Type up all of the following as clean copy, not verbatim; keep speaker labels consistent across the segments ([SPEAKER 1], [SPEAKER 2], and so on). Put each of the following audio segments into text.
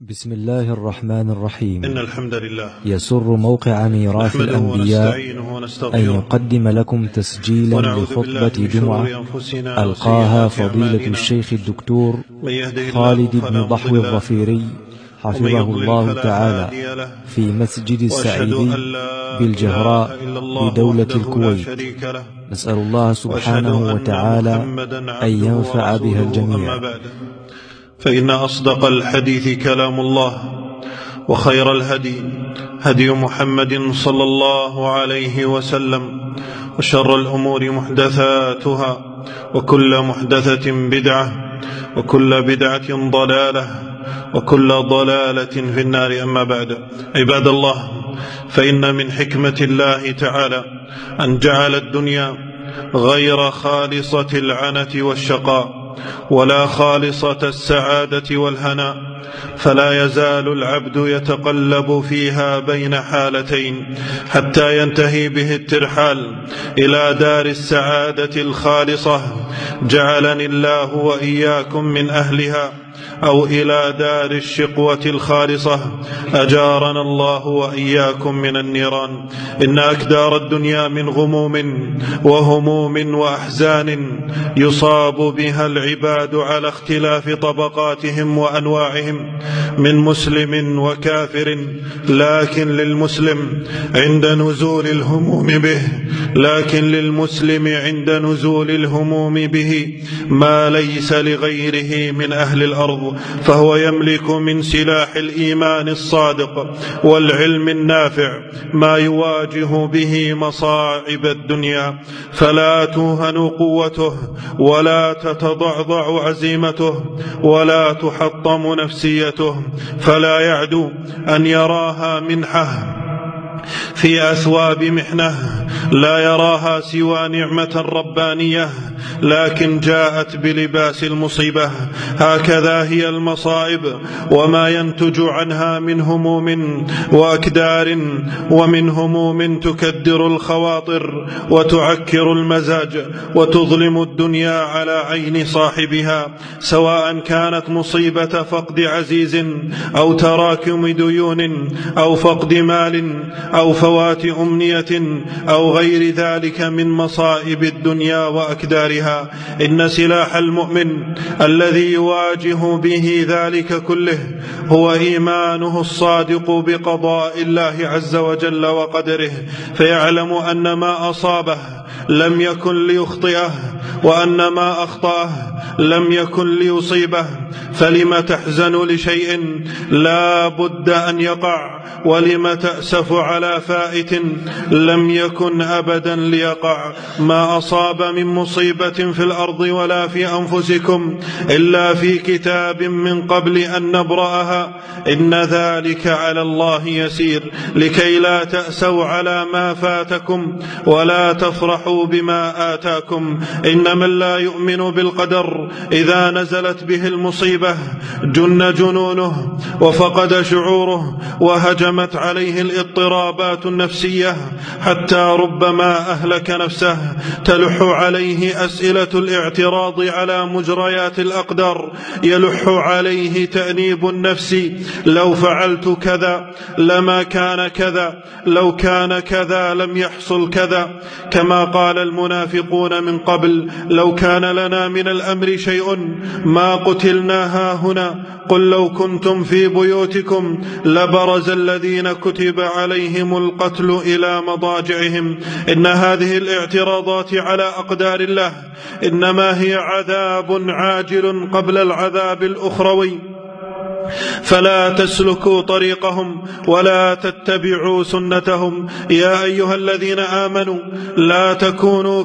[SPEAKER 1] بسم الله الرحمن الرحيم.
[SPEAKER 2] إن الحمد لله
[SPEAKER 1] يسر موقع ميراث الأنبياء أن يقدم لكم تسجيلا لخطبة جمعة ألقاها فضيلة الشيخ الدكتور خالد بن ضحو الظفيري حفظه الله تعالى في مسجد السعيدي بالجهراء بدولة الكويت. نسأل الله سبحانه وتعالى أن ينفع بها الجميع.
[SPEAKER 2] فإن أصدق الحديث كلام الله، وخير الهدي هدي محمد صلى الله عليه وسلم، وشر الأمور محدثاتها، وكل محدثة بدعة، وكل بدعة ضلالة، وكل ضلالة في النار. أما بعد، عباد الله، فإن من حكمة الله تعالى أن جعل الدنيا غير خالصة العنة والشقاء، ولا خالصة السعادة والهناء، فلا يزال العبد يتقلب فيها بين حالتين حتى ينتهي به الترحال إلى دار السعادة الخالصة، جعلني الله وإياكم من أهلها، أو إلى دار الشقوة الخالصة، أجارنا الله وإياكم من النيران. إن أكدار الدنيا من غموم وهموم وأحزان يصاب بها العباد على اختلاف طبقاتهم وأنواعهم من مسلم وكافر، لكن للمسلم عند نزول الهموم به ما ليس لغيره من أهل الأرض، فهو يملك من سلاح الإيمان الصادق والعلم النافع ما يواجه به مصاعب الدنيا، فلا توهن قوته، ولا تتضعضع عزيمته، ولا تحطم نفسيته، فلا يعدو أن يراها منحة في أثواب محنة لا يراها سوى نعمة ربانية، لكن جاءت بلباس المصيبة. هكذا هي المصائب وما ينتج عنها من هموم وأكدار، ومن هموم تكدر الخواطر وتعكر المزاج وتظلم الدنيا على عين صاحبها، سواء كانت مصيبة فقد عزيز، أو تراكم ديون، أو فقد مال، أو فوات أمنية، أو غير ذلك من مصائب الدنيا وأكدارها. إن سلاح المؤمن الذي يواجه به ذلك كله هو إيمانه الصادق بقضاء الله عز وجل وقدره، فيعلم أن ما أصابه لم يكن ليخطئه، وأن ما أخطأه لم يكن ليصيبه. فلم تحزن لشيء لا بد أن يقع، ولم تأسف على فائت لم يكن أبدا ليقع. ما أصاب من مصيبة في الأرض ولا في أنفسكم إلا في كتاب من قبل أن نبرأها، إن ذلك على الله يسير، لكي لا تأسوا على ما فاتكم ولا تفرحوا بما آتاكم. إن من لا يؤمن بالقدر إذا نزلت به المصيبة جن جنونه وفقد شعوره، وهجمت عليه الاضطرابات النفسية، حتى ربما أهلك نفسه. تلح عليه أسئلة الاعتراض على مجريات الأقدار، يلح عليه تأنيب النفس: لو فعلت كذا لما كان كذا، لو كان كذا لم يحصل كذا. كما قال المنافقون من قبل: لو كان لنا من الأمر شيء ما قتلنا هاهنا، قل لو كنتم في بيوتكم لبرز الذين كتب عليهم القتل إلى مضاجعهم. إن هذه الاعتراضات على أقدار الله إنما هي عذاب عاجل قبل العذاب الأخروي، فلا تسلكوا طريقهم ولا تتبعوا سنتهم. يا أيها الذين آمنوا لا تكونوا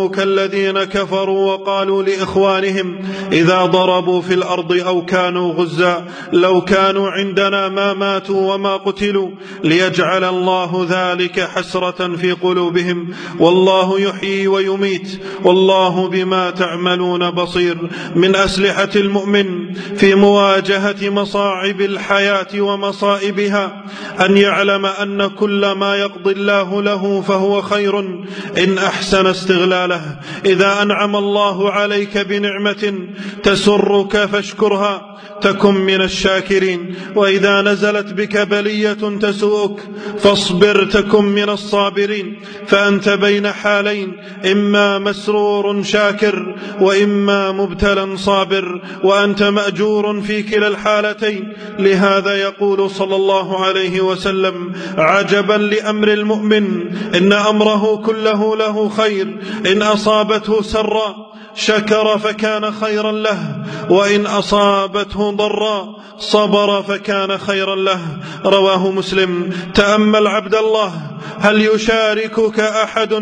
[SPEAKER 2] كالذين كفروا وقالوا لإخوانهم إذا ضربوا في الأرض أو كانوا غزا لو كانوا عندنا ما ماتوا وما قتلوا، ليجعل الله ذلك حسرة في قلوبهم، والله يحيي ويميت، والله بما تعملون بصير. من أسلحة المؤمن في مواجهة مصاعب الحياة ومصائبها أن يعلم أن كل ما يقضي الله له فهو خير إن أحسن استغلاله. إذا أنعم الله عليك بنعمة تسرك فاشكرها تكن من الشاكرين، وإذا نزلت بك بلية تسوءك فاصبر تكن من الصابرين. فأنت بين حالين، إما مسرور شاكر وإما مبتلى صابر، وأنت مأجور في كلا الحالتين. لهذا يقول صلى الله عليه وسلم: عجبا لأمر المؤمن إن أمره كله له خير، إن أصابته سراء شكر فكان خيرا له، وإن أصابته ضراء صبر فكان خيرا له. رواه مسلم. تأمل عبد الله، هل يشاركك أحد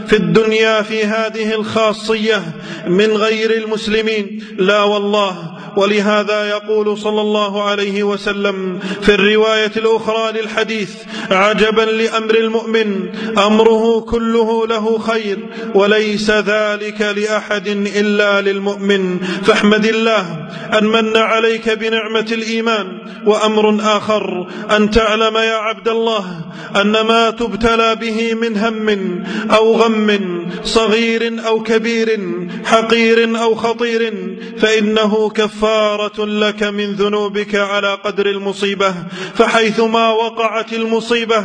[SPEAKER 2] في الدنيا في هذه الخاصية من غير المسلمين؟ لا والله. ولهذا يقول صلى الله عليه وسلم في الرواية الأخرى للحديث: عجبا لأمر المؤمن أمره كله له خير وليس ذلك لأحد إلا للمؤمن. فاحمد الله أن من عليك بنعمة الإيمان. وأمر آخر أن تعلم يا عبد الله أن ما تبتلى به من هم أو غم صغير أو كبير حقير أو خطير فإنه كفارة لك من ذنوبك على قدر المصيبة. فحيثما وقعت المصيبة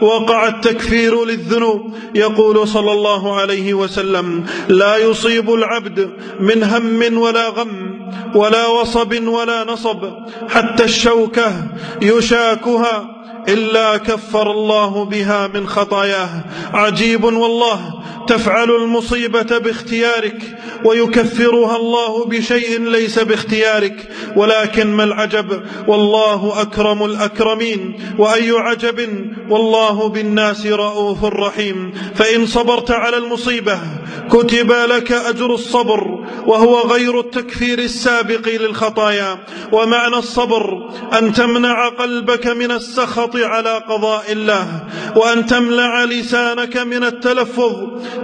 [SPEAKER 2] وقع التكفير للذنوب. يقول صلى الله عليه وسلم: لا يصيب العبد من هم ولا غم ولا وصب ولا نصب حتى الشوكة يشاكها إلا كفر الله بها من خطاياه. عجيب والله، تفعل المصيبة باختيارك ويكفرها الله بشيء ليس باختيارك. ولكن ما العجب، والله أكرم الأكرمين، وأي عجب والله بالناس رؤوف رحيم. فإن صبرت على المصيبة كتب لك أجر الصبر، وهو غير التكفير السابق للخطايا. ومعنى الصبر أن تمنع قلبك من السخط على قضاء الله، وأن تمنع لسانك من التلفظ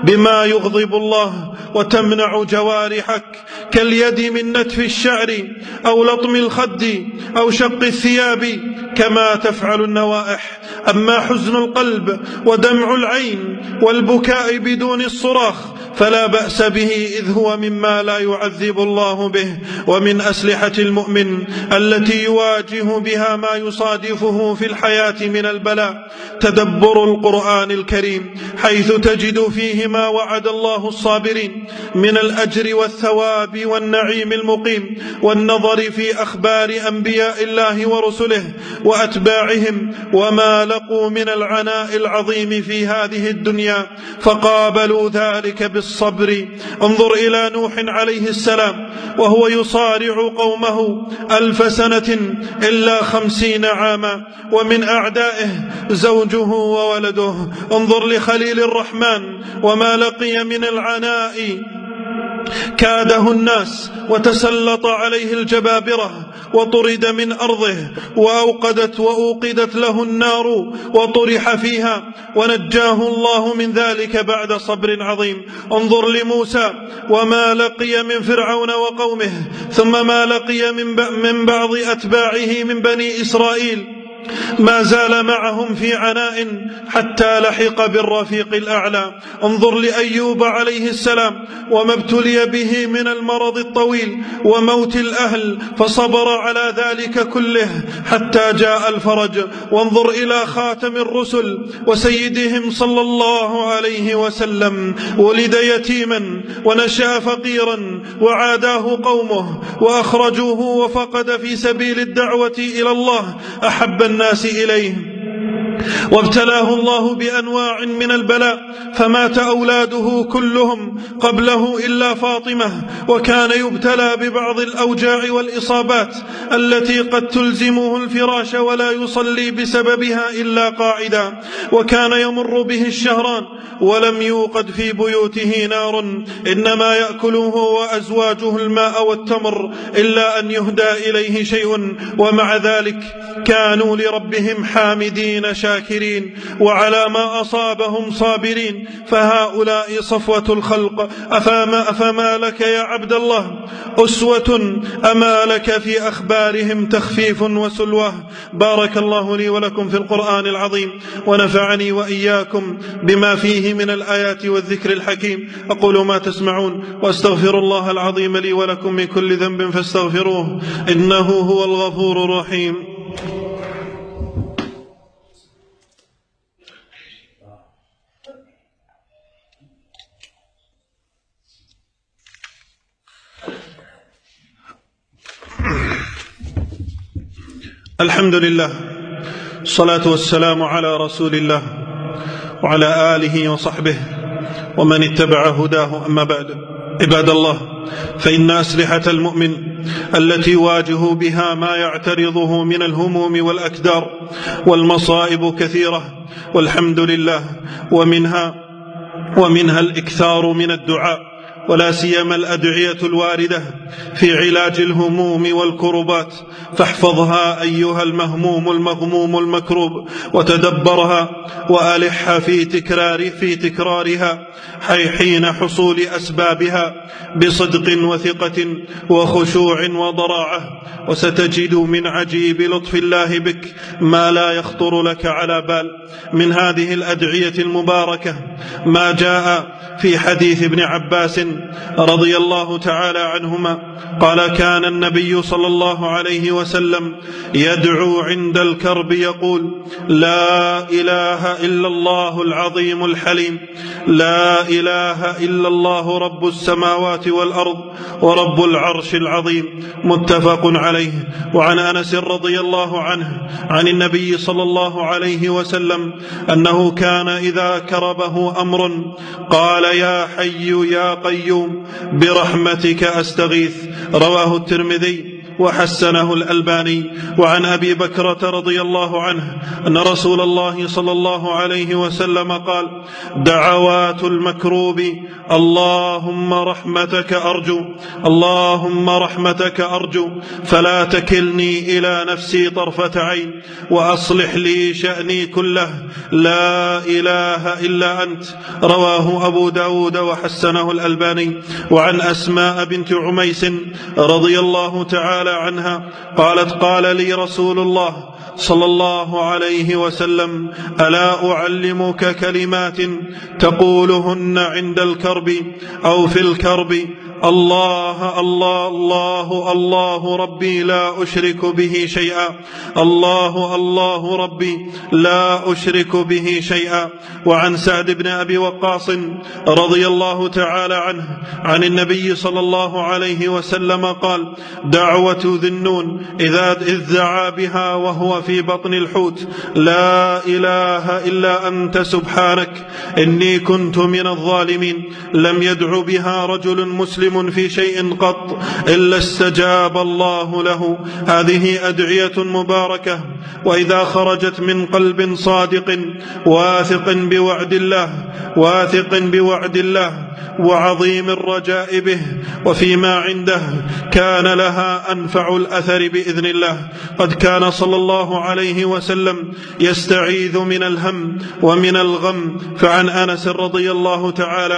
[SPEAKER 2] بما يغضب الله، وتمنع جوارحك كاليد من نتف الشعر أو لطم الخد أو شق الثياب كما تفعل النوائح. أما حزن القلب ودمع العين والبكاء بدون الصراخ فلا بأس به، إذ هو مما لا يعذب الله به. ومن أسلحة المؤمن التي يواجه بها ما يصادفه في الحياة من البلاء تدبر القرآن الكريم، حيث تجد فيه ما وعد الله الصابرين من الأجر والثواب والنعيم المقيم، والنظر في أخبار أنبياء الله ورسله وأتباعهم وما لقوا من العناء العظيم في هذه الدنيا فقابلوا ذلك بالصبر. انظر إلى نوح عليه السلام وهو يصارع قومه 1000 سنة إلا 50 عاما، ومن أعدائه زوجه وولده. انظر لخليل الرحمن وما لقي من العناء كاده الناس وتسلط عليه الجبابرة وطرد من أرضه وأوقدت له النار وطرح فيها، ونجاه الله من ذلك بعد صبر عظيم. انظر لموسى وما لقي من فرعون وقومه، ثم ما لقي من بعض أتباعه من بني إسرائيل، ما زال معهم في عناء حتى لحق بالرفيق الأعلى. انظر لأيوب عليه السلام وما ابتلي به من المرض الطويل وموت الأهل فصبر على ذلك كله حتى جاء الفرج. وانظر إلى خاتم الرسل وسيدهم صلى الله عليه وسلم، ولد يتيما ونشأ فقيرا وعاداه قومه وأخرجوه وفقد في سبيل الدعوة إلى الله أحب الناس إليه، وابتلاه الله بأنواع من البلاء فمات أولاده كلهم قبله إلا فاطمة، وكان يبتلى ببعض الأوجاع والإصابات التي قد تلزمه الفراش ولا يصلي بسببها إلا قاعدا، وكان يمر به الشهران ولم يوقد في بيوته نار، إنما يأكله وأزواجه الماء والتمر إلا أن يهدى إليه شيء، ومع ذلك كانوا لربهم حامدين شاكرين شاكرين وعلى ما أصابهم صابرين، فهؤلاء صفوة الخلق. أفما لك يا عبد الله أسوة أما لك في أخبارهم تخفيف وسلوة. بارك الله لي ولكم في القرآن العظيم، ونفعني وإياكم بما فيه من الآيات والذكر الحكيم. أقول ما تسمعون، وأستغفر الله العظيم لي ولكم من كل ذنب فاستغفروه، إنه هو الغفور الرحيم. الحمد لله، الصلاة والسلام على رسول الله وعلى آله وصحبه ومن اتبع هداه، أما بعد. عباد الله، فإن أسلحة المؤمن التي يواجه بها ما يعترضه من الهموم والأكدار والمصائب كثيرة، والحمد لله، ومنها الإكثار من الدعاء، ولا سيما الأدعية الواردة في علاج الهموم والكربات. فاحفظها أيها المهموم المغموم المكروب، وتدبرها وألح في تكرارها حين حصول أسبابها بصدق وثقة وخشوع وضراعة، وستجد من عجيب لطف الله بك ما لا يخطر لك على بال. من هذه الأدعية المباركة ما جاء في حديث ابن عباس رضي الله تعالى عنهما قال: كان النبي صلى الله عليه وسلم يدعو عند الكرب يقول: لا إله إلا الله العظيم الحليم، لا إله إلا الله رب السماوات والأرض ورب العرش العظيم. متفق عليه. وعن أنس رضي الله عنه عن النبي صلى الله عليه وسلم أنه كان إذا كربه أمر قال: يا حي يا قيوم برحمتك أستغيث. رواه الترمذي وحسنه الألباني. وعن أبي بكرة رضي الله عنه أن رسول الله صلى الله عليه وسلم قال: دعوات المكروب اللهم رحمتك أرجو، اللهم رحمتك أرجو، فلا تكلني إلى نفسي طرفة عين، وأصلح لي شأني كله، لا إله إلا أنت. رواه أبو داود وحسنه الألباني. وعن أسماء بنت عميس رضي الله تعالى عنها قالت: قال لي رسول الله صلى الله عليه وسلم: ألا أعلمك كلمات تقولهن عند الكرب أو في الكرب؟ الله الله الله الله ربي لا أشرك به شيئا، الله الله ربي لا أشرك به شيئا. وعن سعد بن أبي وقاص رضي الله تعالى عنه عن النبي صلى الله عليه وسلم قال: دعوة ذي النون إذ دعا بها وهو في بطن الحوت: لا إله إلا أنت سبحانك إني كنت من الظالمين. لم يدع بها رجل مسلم في شيء قط إلا استجاب الله له. هذه أدعية مباركة، وإذا خرجت من قلب صادق واثق بوعد الله وعظيم الرجاء به وفيما عنده، كان لها أنفع الأثر بإذن الله. قد كان صلى الله عليه وسلم يستعيذ من الهم ومن الغم. فعن أنس رضي الله تعالى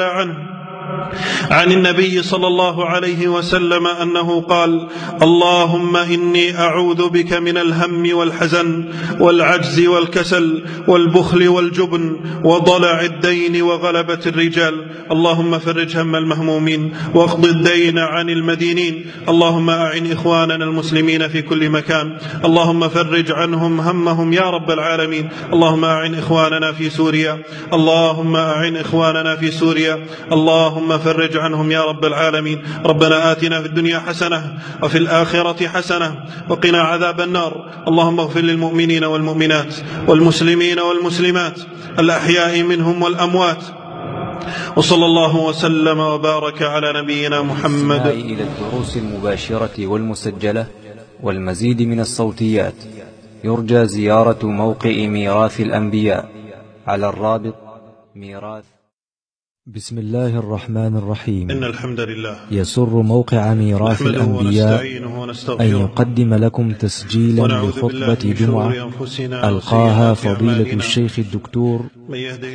[SPEAKER 2] عنه عن النبي صلى الله عليه وسلم أنه قال: اللهم إني أعوذ بك من الهم والحزن والعجز والكسل والبخل والجبن وضلع الدين وغلبة الرجال. اللهم فرج هم المهمومين واقض الدين عن المدينين. اللهم أعن إخواننا المسلمين في كل مكان، اللهم فرج عنهم همهم يا رب العالمين. اللهم أعن إخواننا في سوريا، اللهم أعن إخواننا في سوريا، اللهم فرج عنهم يا رب العالمين. ربنا آتنا في الدنيا حسنة وفي الآخرة حسنة وقنا عذاب النار. اللهم اغفر للمؤمنين والمؤمنات والمسلمين والمسلمات الأحياء منهم والأموات. وصلى الله وسلم وبارك على نبينا محمد.
[SPEAKER 1] إلى الدروس المباشرة والمسجلة والمزيد من الصوتيات يرجى زيارة موقع ميراث الأنبياء على الرابط ميراث. بسم الله الرحمن الرحيم.
[SPEAKER 2] إن الحمد لله
[SPEAKER 1] يسر موقع ميراث الأنبياء
[SPEAKER 2] ونستغفره
[SPEAKER 1] يقدم لكم تسجيلا لخطبة جمعة ألقاها فضيلة الشيخ الدكتور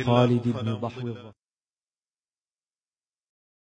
[SPEAKER 1] خالد بن ضحوي.